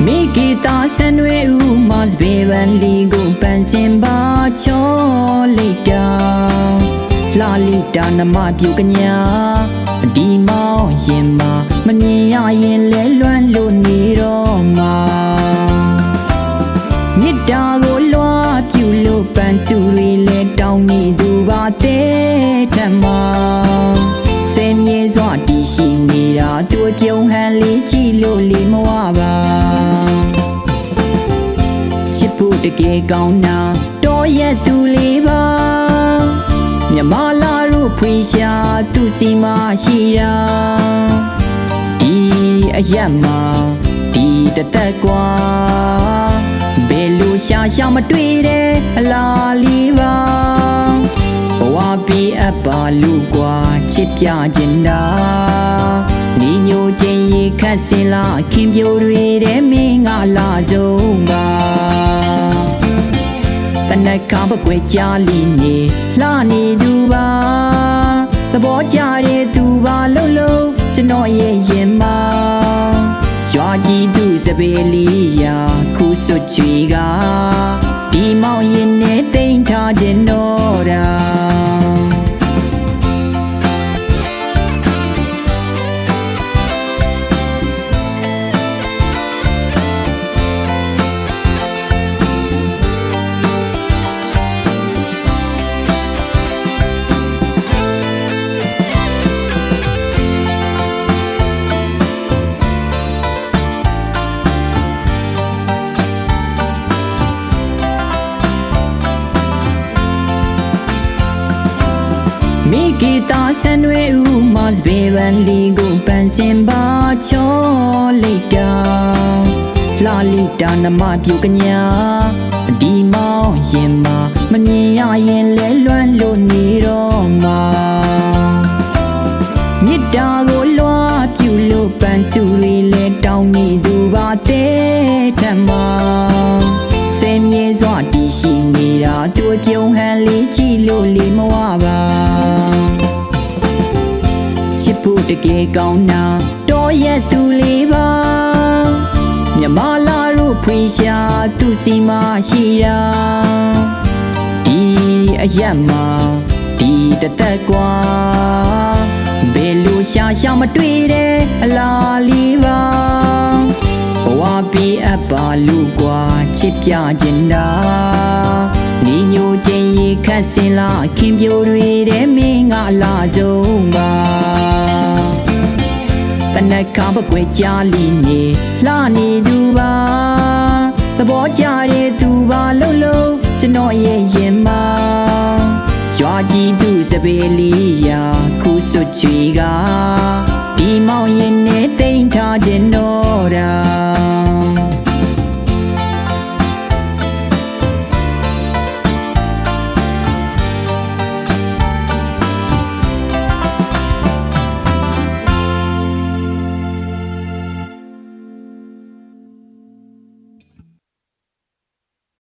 မိဂီတာဆန်တွေဦးမတ်ဘေဗန်လီကိုပန်းစင်ပါချောလိုက်တာလာလီတာနမပြုတ်ကညာဒီမောင်ရင်မမမြင်ရရင်လဲလွမ်းလို့နေတော့ငါမြစ်တာကိုလွှားပြူလို့ပန်းစုတွေလဲတောင်းနေသူပါတဲ့ထမဆွေမြေစွာတီရှိနေတာသူပြုံးဟန်လေးကြည့်လို့လီမဝပါချစ်ဖို့တကယ်ကောင်းတာတော်ရဲ့သူလေးပါမြမလာတို့ဖွေရှာသူစီမရှိတာဒီအရက်မှာဒီတသက်ကွာဘယ်လိုရှာမတွေ့တဲ့အလားလေးပါဘဝပြေအပ်ပါလူကွာချစ်ပြခြင်းတာနေညိုခြင်းရေခတ်စင်လာခင်ပြိုတွေတဲ့မင်းငါလာဆုံးပါတနက်ခါပကွယ်ကြလီနေလှနေသူပါသဘောကြတဲ့သူပါလုံးလုံးကျွန်တော်ရဲ့ရင်မှာရွာကြီးသူစပယ်လီယာခုစွတ်ချွေကဒီမောင်ရင်နဲ့တိမ်ထားခြင်းတော့တာမိဂီတာဆန်တွေဦးမတ်ဘေဗန်လီကိုပန်းစင်ပါချောလိုက်တာလာလီတာနမပြုတ်ကညာဒီမောင်ရင်မမမြင်ရရင်လဲလွမ်းလို့နေတော့ငါမြစ်တာကိုလွှားပြူလို့ပန်းစုတွေလဲတောင်းနေသူပါတဲ့ထမဆွေမြေစွာတီရှိနေတာသူပြုံးဟန်လေးကြည့်လို့လီမဝပါချစ်ဖို့တကယ်ကောင်းတာတော်ရဲ့သူလေးပါမြမလာတို့ဖွေရှာသူစီမရှိတာဒီအရက်မှာဒီတသက်ကွာဘယ်လိုရှာမတွေ့တဲ့အလားလေးပါဘဝပြေအပ်ပါလူကွာချစ်ပြခြင်းတာနေညိုခြင်းရေခတ်စင်လာခင်ပြိုတွေတဲ့မင်းငါလာဆုံးပါတနက်ခါပကွယ်ကြလီနေလှနေသူပါသဘောကြတဲ့သူပါလုံးလုံးကျွန်တော်ရဲ့ရင်မှာရွာကြီးသူစပယ်လီယာခုစွတ်ချွေကဒီမောင်ရင်နဲ့တိမ်ထားခြင်းတော့တာ